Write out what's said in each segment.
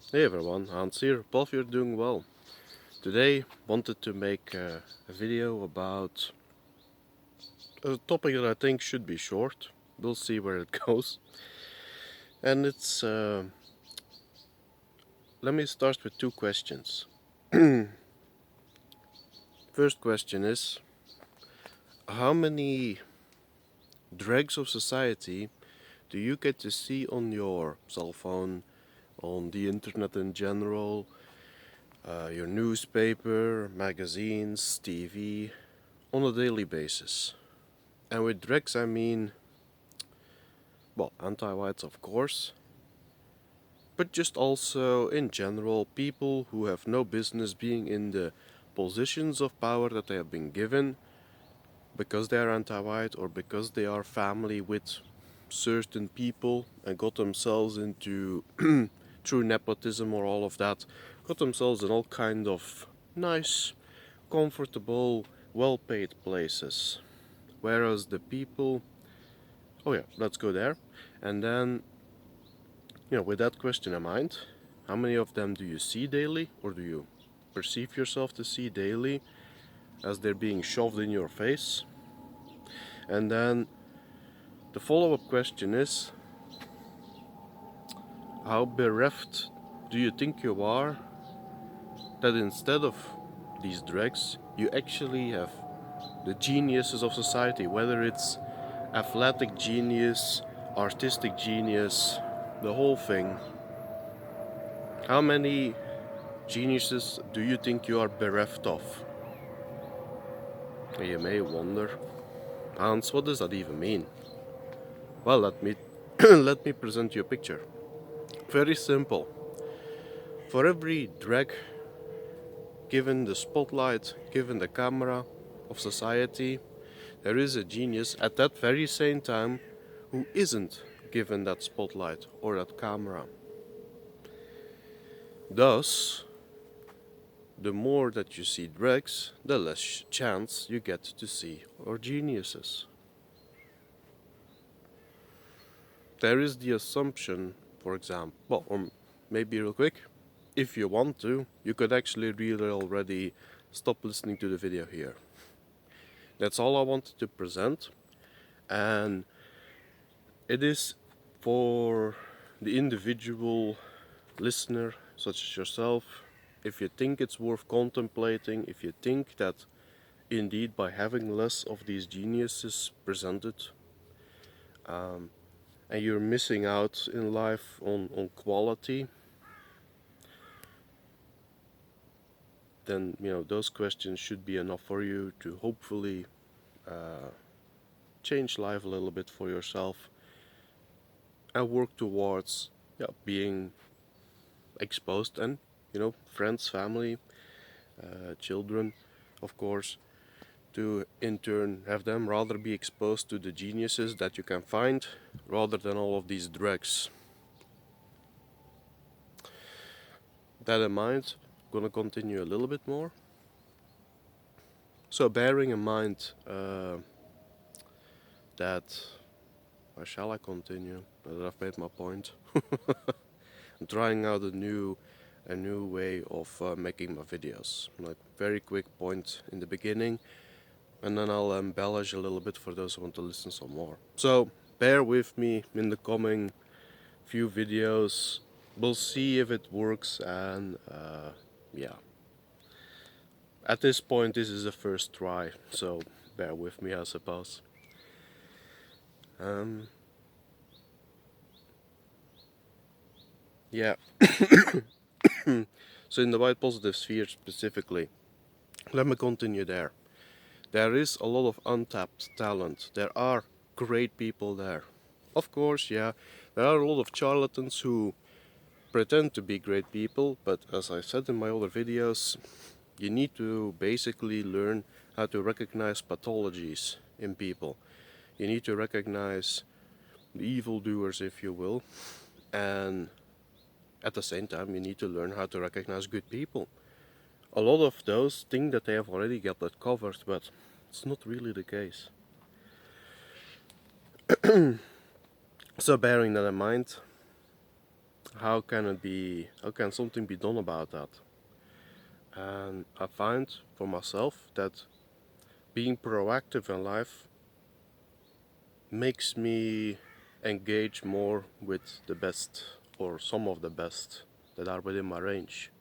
Hey everyone, Hans here. Hope you're doing well. Today wanted to make a video about a topic that I think should be short. We'll see where it goes. And it's let me start with two questions. First question is, how many dregs of society do you get to see on your cell phone, on the internet in general, your newspaper, magazines, TV, on a daily basis? And with dregs I mean, well, anti-whites of course, but just also in general people who have no business being in the positions of power that they have been given because they are anti-white or because they are family with certain people and got themselves into through nepotism or all of that, got themselves in all kind of nice, comfortable, well-paid places. Whereas the people, oh yeah, let's go there. And then, with that question in mind, how many of them do you see daily, or do you perceive yourself to see daily as they're being shoved in your face? And then the follow-up question is, how bereft do you think you are that instead of these dregs, you actually have the geniuses of society, whether it's athletic genius, artistic genius, the whole thing. How many geniuses do you think you are bereft of? You may wonder, Hans, what does that even mean? Well, let me let me present you a picture. Very simple. For every drag given the spotlight, given the camera of society, there is a genius at that very same time who isn't given that spotlight or that camera. Thus, the more that you see drags, the less chance you get to see our geniuses. There is the assumption, for example, well, or maybe real quick, if you want to, you could actually really already stop listening to the video here. That's all I wanted to present, and it is for the individual listener, such as yourself. If you think it's worth contemplating, if you think that indeed by having less of these geniuses presented, and you're missing out in life on quality, then those questions should be enough for you to hopefully change life a little bit for yourself and work towards being exposed, and friends, family, children, of course, to in turn have them rather be exposed to the geniuses that you can find rather than all of these dregs. That in mind, I'm gonna continue a little bit more. So bearing in mind that, where shall I continue? That I've made my point. I'm trying out a new way of making my videos. Like very quick point in the beginning, and then I'll embellish a little bit for those who want to listen some more. So bear with me in the coming few videos. We'll see if it works, and yeah. At this point, this is the first try, so bear with me, I suppose. Yeah. So in the white positive sphere specifically, let me continue there. There is a lot of untapped talent. There are great people there. Of course, yeah, there are a lot of charlatans who pretend to be great people, but as I said in my other videos, you need to basically learn how to recognize pathologies in people. You need to recognize the evildoers, if you will, and at the same time you need to learn how to recognize good people. A lot of those think that they have already got that covered, but it's not really the case. So bearing that in mind, how can something be done about that? And I find for myself that being proactive in life makes me engage more with the best, or some of the best that are within my range.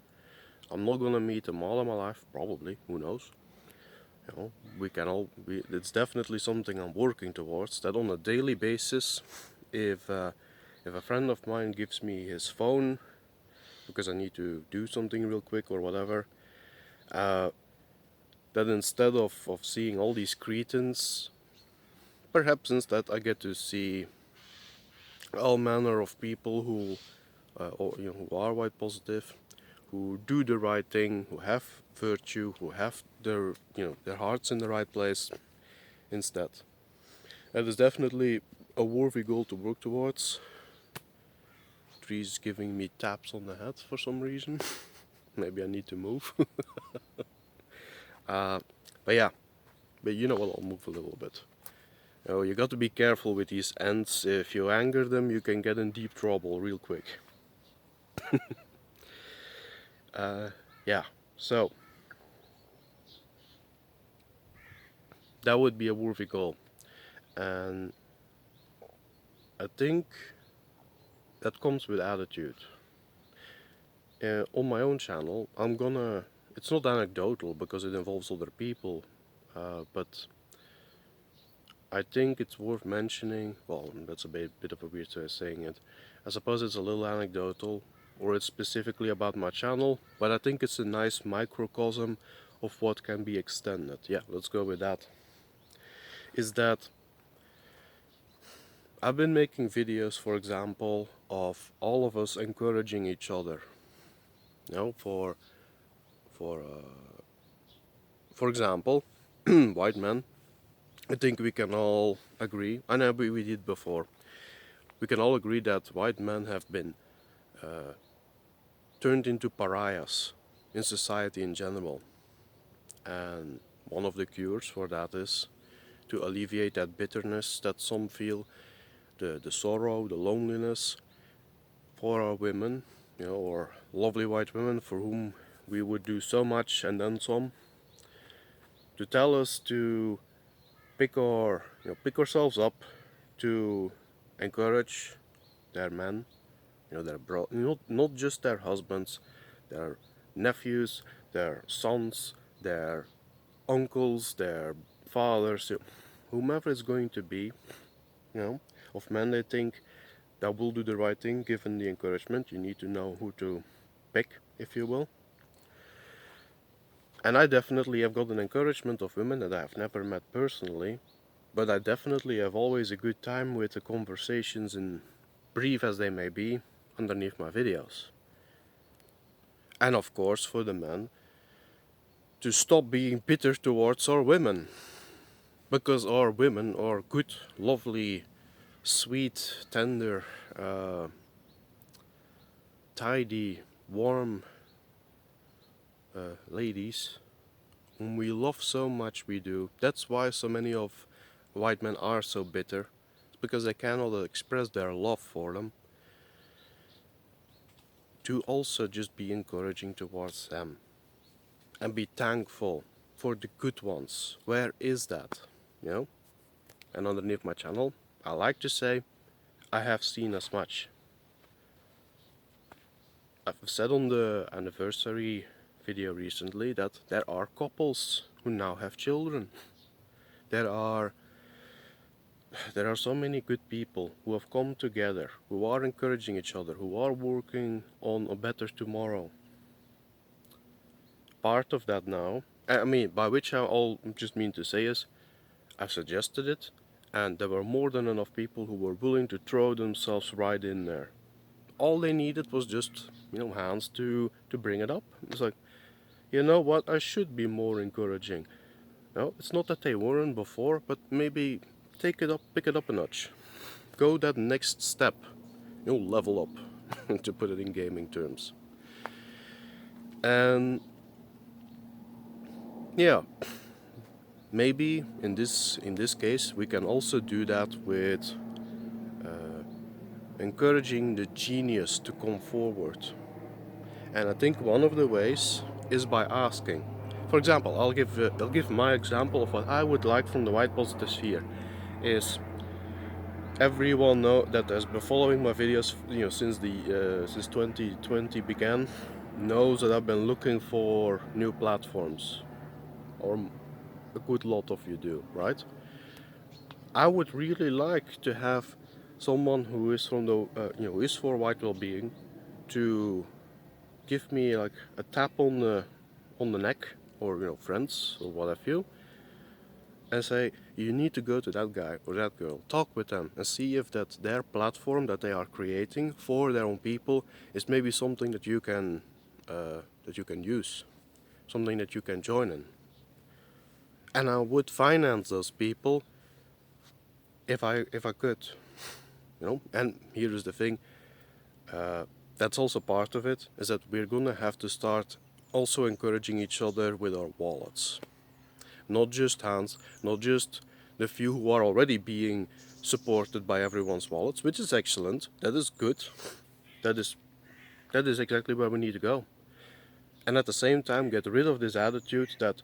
I'm not gonna meet them all in my life, probably, who knows? You know, it's definitely something I'm working towards, that on a daily basis, if a friend of mine gives me his phone because I need to do something real quick or whatever, uh, that instead of seeing all these cretins, perhaps instead I get to see all manner of people who are white positive, who do the right thing, who have virtue, who have their hearts in the right place instead. That is definitely a worthy goal to work towards. Tree's giving me taps on the head for some reason. Maybe I need to move. But yeah, but you know what? I'll move a little bit. You got to be careful with these ants. If you anger them, you can get in deep trouble real quick. Yeah, so that would be a worthy goal, and I think that comes with attitude. On my own channel, it's not anecdotal because it involves other people, but I think it's worth mentioning. Well, that's a bit of a weird way of saying it. I suppose it's a little anecdotal, or it's specifically about my channel, but I think it's a nice microcosm of what can be extended. Yeah, let's go with that. Is that I've been making videos, for example, of all of us encouraging each other. You know, for for example, white men. I think we can all agree. I know we did before. We can all agree that white men have been turned into pariahs in society in general, and one of the cures for that is to alleviate that bitterness that some feel, the sorrow, the loneliness, for our women, or lovely white women for whom we would do so much and then some, to tell us to pick ourselves up, to encourage their men, not just their husbands, their nephews, their sons, their uncles, their fathers, whomever it's going to be, of men they think that will do the right thing given the encouragement. You need to know who to pick, if you will. And I definitely have got an encouragement of women that I have never met personally, but I definitely have always a good time with the conversations, and brief as they may be, underneath my videos. And of course, for the men, to stop being bitter towards our women. Because our women are good, lovely, sweet, tender, tidy, warm ladies whom we love so much we do. That's why so many of white men are so bitter. It's because they cannot express their love for them. To also just be encouraging towards them. And be thankful for the good ones. Where is that? And underneath my channel, I like to say, I have seen as much. I've said on the anniversary video recently that there are couples who now have children. There are so many good people who have come together, who are encouraging each other, who are working on a better tomorrow. Part of that now, by which I all just mean to say is, I've suggested it, and there were more than enough people who were willing to throw themselves right in there. All they needed was just, hands to bring it up. It's like, you know what, I should be more encouraging. No, it's not that they weren't before, but maybe pick it up a notch. Go that next step. Level up, to put it in gaming terms. And yeah, maybe in this case we can also do that with encouraging the genius to come forward. And I think one of the ways is by asking. For example, I'll give my example of what I would like from the White Positive Sphere. Is everyone know that has been following my videos, since 2020 began, knows that I've been looking for new platforms, or a good lot of you do, right? I would really like to have someone who is from the who is for white well-being to give me like a tap on the neck, or friends or what have you, and say, you need to go to that guy or that girl, talk with them and see if that their platform that they are creating for their own people is maybe something that you can use, something that you can join in. And I would finance those people if I could, And here is the thing, that's also part of it, is that we're gonna have to start also encouraging each other with our wallets. Not just hands, not just the few who are already being supported by everyone's wallets, which is excellent. That is good. That is exactly where we need to go. And at the same time, get rid of this attitude that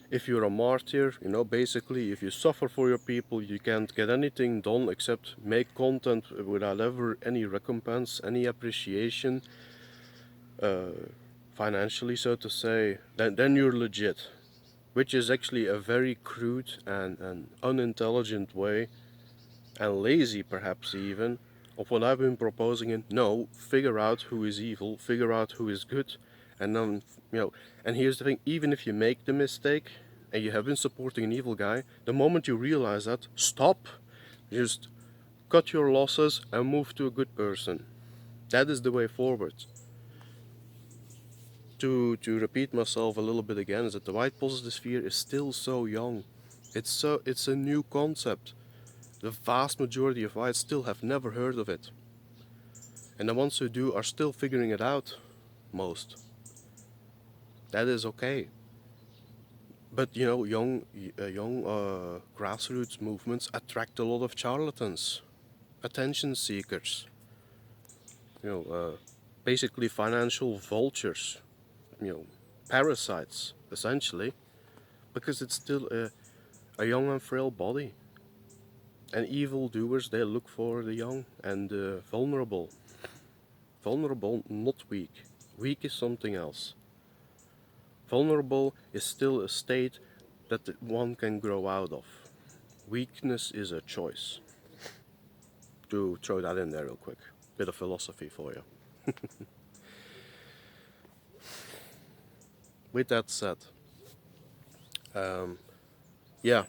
if you're a martyr, basically if you suffer for your people, you can't get anything done except make content without ever any recompense, any appreciation, financially, so to say, then you're legit. Which is actually a very crude and unintelligent way, and lazy perhaps even, of what I've been proposing in, no, figure out who is evil, figure out who is good, and then, and here's the thing, even if you make the mistake, and you have been supporting an evil guy, the moment you realize that, stop, just cut your losses and move to a good person. That is the way forward. To repeat myself a little bit again, is that the White Positive Sphere is still so young. It's a new concept. The vast majority of whites still have never heard of it. And the ones who do are still figuring it out, most. That is okay. But young grassroots movements attract a lot of charlatans, attention seekers, basically financial vultures, parasites, essentially, because it's still a young and frail body. And evil doers, they look for the young and vulnerable. Vulnerable, not weak. Weak is something else. Vulnerable is still a state that one can grow out of. Weakness is a choice. To throw that in there real quick. Bit of philosophy for you. With that said, yeah,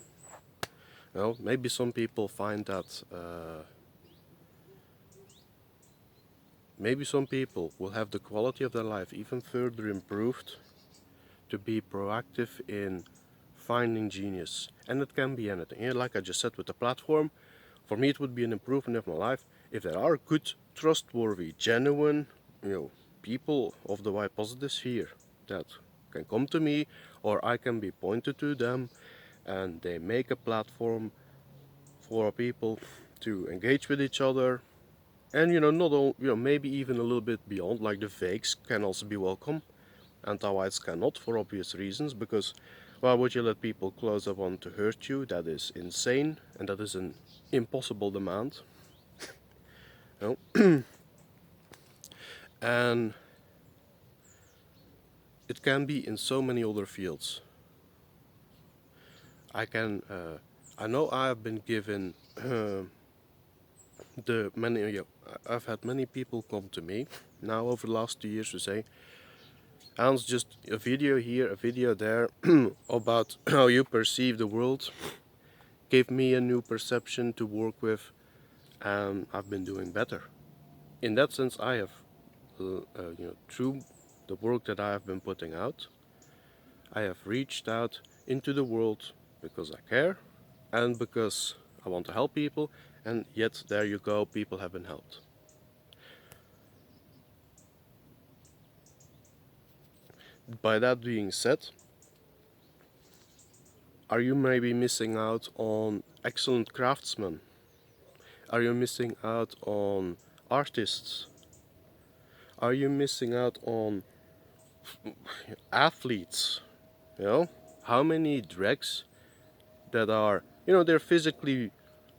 maybe some people find that maybe some people will have the quality of their life even further improved to be proactive in finding genius. And it can be anything. Like I just said with the platform, for me it would be an improvement of my life if there are good, trustworthy, genuine, people of the White Positive Sphere that can come to me, or I can be pointed to them, and they make a platform for people to engage with each other. And not all, maybe even a little bit beyond, like the fakes can also be welcome. Anti-whites cannot, for obvious reasons, because why would you let people close up on to hurt you? That is insane, and that is an impossible demand. And it can be in so many other fields. I know I have been given I've had many people come to me now over the last 2 years to say, Hans, just a video here, a video there about how you perceive the world gave me a new perception to work with, and I've been doing better. In that sense, I have, through the work that I have been putting out, I have reached out into the world because I care and because I want to help people, and yet there you go, people have been helped. By that being said, are you maybe missing out on excellent craftsmen? Are you missing out on artists? Are you missing out on athletes? You know, how many dregs that are, they're physically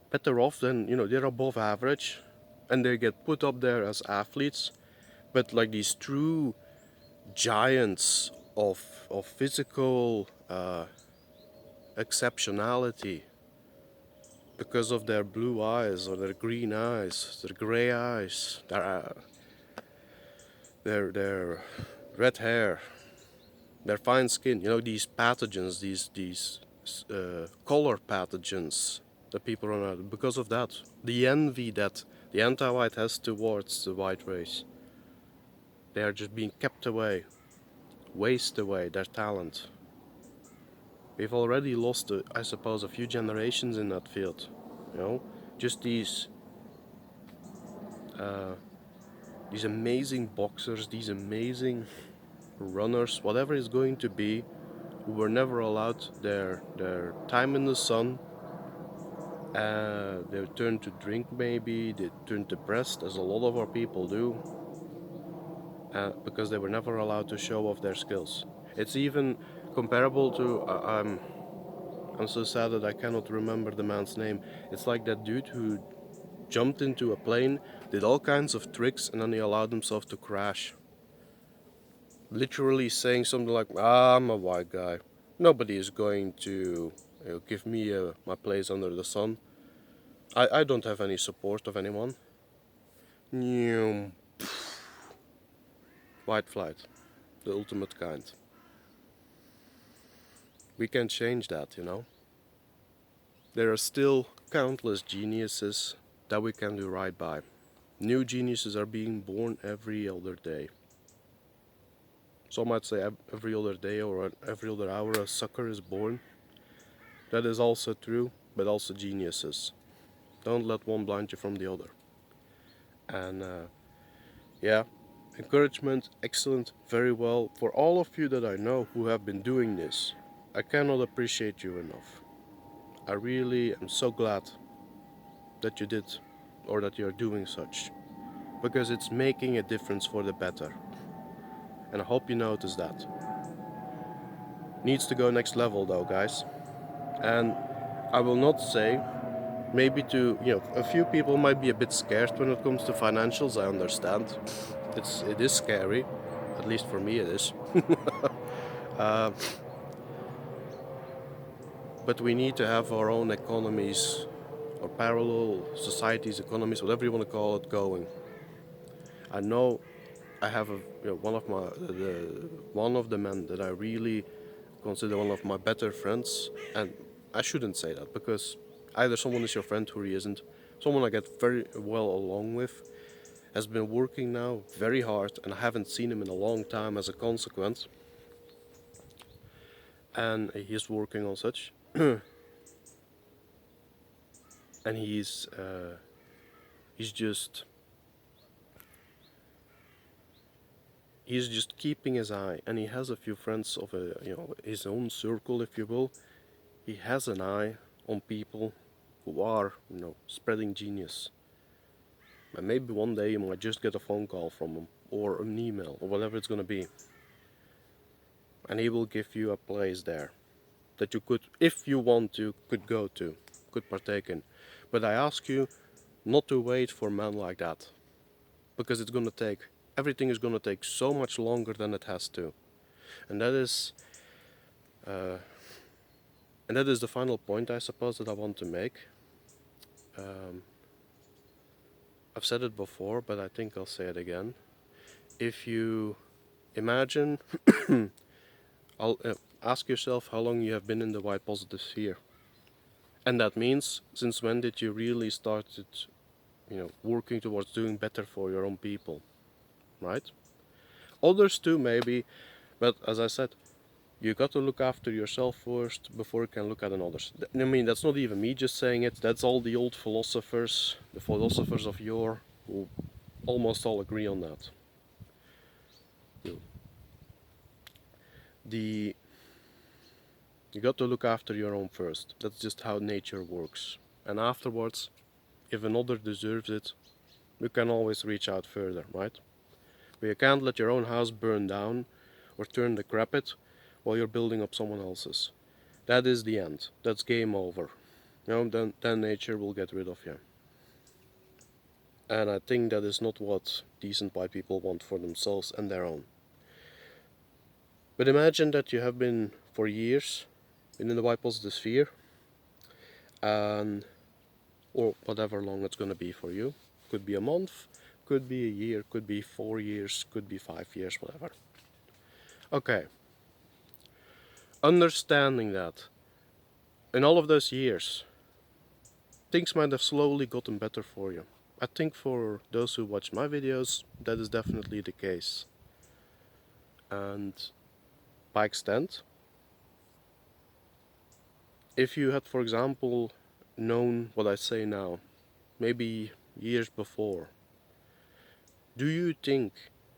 better off than, they're above average, and they get put up there as athletes, but like these true giants of physical exceptionality, because of their blue eyes or their green eyes, their gray eyes, their red hair, their fine skin. These pathogens, these color pathogens that people run out because of that. The envy that the anti-white has towards the white race. They are just being kept away, waste away their talent. We've already lost, I suppose, a few generations in that field. Just these amazing boxers, these amazing runners, whatever it's going to be, who were never allowed their time in the sun. They turn to drink, maybe they turn depressed, as a lot of our people do, because they were never allowed to show off their skills. It's even comparable to I'm so sad that I cannot remember the man's name. It's like that dude who jumped into a plane, did all kinds of tricks, and then he allowed himself to crash. Literally saying something like, I'm a white guy. Nobody is going to give me my place under the sun. I don't have any support of anyone. White flight. The ultimate kind. We can change that, There are still countless geniuses that we can do right by. New geniuses are being born every other day. Some might say every other day or every other hour a sucker is born. That is also true, but also geniuses. Don't let one blind you from the other. And encouragement, excellent, very well. For all of you that I know who have been doing this, I cannot appreciate you enough. I really am so glad that you did, or that you're doing such, because it's making a difference for the better. And I hope you notice that. Needs to go next level though, guys. And I will not say, maybe a few people might be a bit scared when it comes to financials, I understand. It is scary, at least for me it is. But we need to have our own economies, or parallel societies, economies, whatever you want to call it, going. I know I have one of the men that I really consider one of my better friends, and I shouldn't say that, because either someone is your friend or he isn't. Someone I get very well along with has been working now very hard, and I haven't seen him in a long time as a consequence. And he's working on such, and he's just keeping his eye, and he has a few friends of his own circle, if you will. He has an eye on people who are, spreading genius. And maybe one day you might just get a phone call from him, or an email, or whatever it's gonna be. And he will give you a place there that you could, if you want to, could go to, could partake in. But I ask you not to wait for men like that, because everything is gonna take so much longer than it has to. And that is the final point, I suppose, that I want to make. I've said it before, but I think I'll say it again. If you imagine, ask yourself how long you have been in the white positive sphere. And that means, since when did you really started, working towards doing better for your own people, right? Others too, maybe, but as I said, you got to look after yourself first before you can look at others. I mean, that's not even me just saying it. That's all the old philosophers, the philosophers of yore, who almost all agree on that. You got to look after your own first. That's just how nature works. And afterwards, if another deserves it, you can always reach out further, right? But you can't let your own house burn down or turn decrepit while you're building up someone else's. That is the end. That's game over. Then nature will get rid of you. And I think that is not what decent white people want for themselves and their own. But imagine that you have been for years in the white positive sphere, and or whatever long it's gonna be for you. Could be a month, could be a year, could be 4 years, could be 5 years, whatever. Okay. Understanding that in all of those years, things might have slowly gotten better for you. I think for those who watch my videos, that is definitely the case. And by extent, if you had, for example, known what I say now, maybe years before, do you think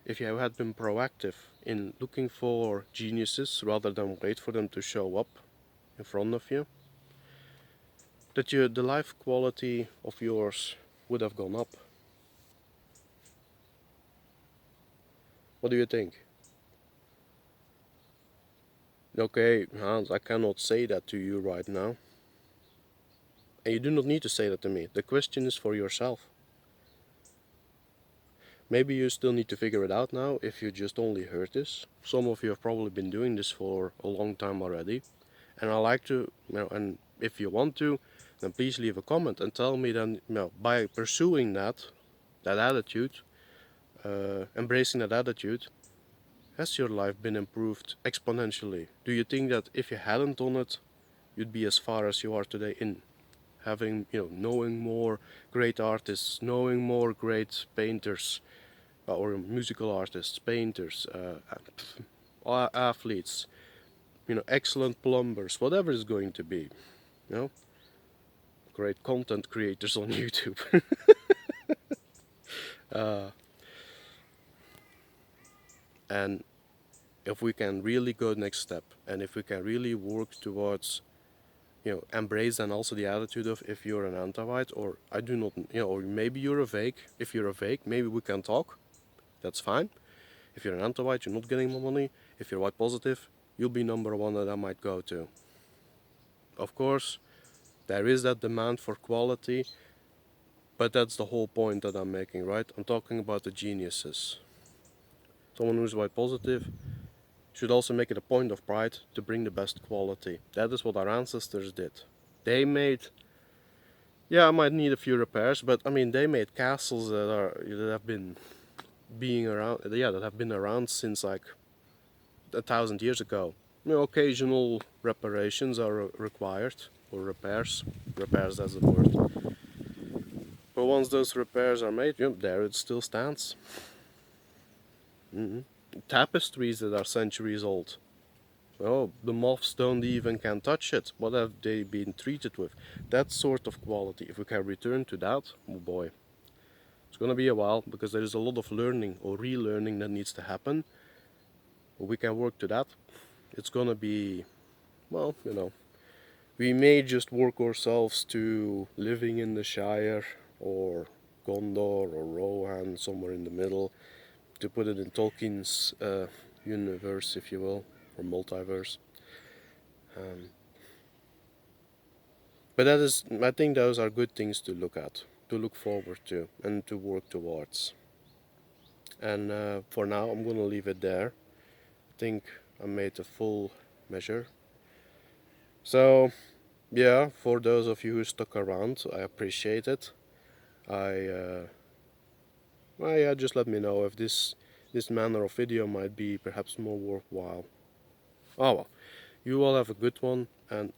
if you had been proactive in looking for geniuses rather than wait for them to show up in front of you, that the life quality of yours would have gone up? What do you think? Okay, Hans, I cannot say that to you right now. And you do not need to say that to me. The question is for yourself. Maybe you still need to figure it out now if you just only heard this. Some of you have probably been doing this for a long time already. And I like to, and if you want to, then please leave a comment and tell me then, by pursuing that attitude, embracing that attitude, has your life been improved exponentially? Do you think that if you hadn't done it, you'd be as far as you are today in having, knowing more great artists, knowing more great painters, or musical artists, painters, athletes, excellent plumbers, whatever it's going to be, great content creators on YouTube. And if we can really go next step, and if we can really work towards, embrace and also the attitude of if you're an anti-white, or I do not, or maybe you're a fake. If you're a fake, maybe we can talk. That's fine. If you're an anti-white, you're not getting more money. If you're white positive, you'll be number one that I might go to. Of course, there is that demand for quality, but that's the whole point that I'm making, right? I'm talking about the geniuses. Someone who's white positive should also make it a point of pride to bring the best quality. That is what our ancestors did. They made, I might need a few repairs, but I mean, they made castles that have been that have been around since like 1,000 years ago. Occasional reparations are required, or repairs. Repairs, that's the word. But once those repairs are made, there it still stands. Tapestries that are centuries old. Oh, the moths don't even can touch it. What have they been treated with? That sort of quality. If we can return to that, oh boy, it's gonna be a while, because there is a lot of learning or relearning that needs to happen. But we can work to that. It's gonna be, we may just work ourselves to living in the Shire, or Gondor, or Rohan, somewhere in the middle, to put it in Tolkien's universe, if you will, or multiverse. But I think those are good things to look at, to look forward to, and to work towards. And for now, I'm gonna leave it there. I think I made a full measure. So, for those of you who stuck around, I appreciate it. Just let me know if this manner of video might be perhaps more worthwhile. Oh well, you all have a good one, and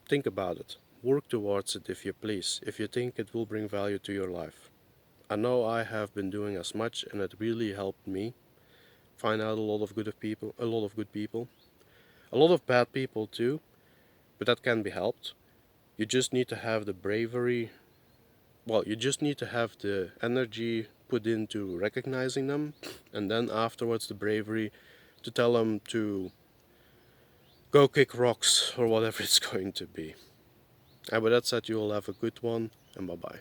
think about it. Work towards it if you please, if you think it will bring value to your life. I know I have been doing as much, and it really helped me find out a lot of good people, a lot of bad people too, but that can be helped. You just need to have the bravery. Well, you just need to have the energy put into recognizing them, and then afterwards the bravery to tell them to go kick rocks, or whatever it's going to be. And with that said, you all have a good one, and bye bye.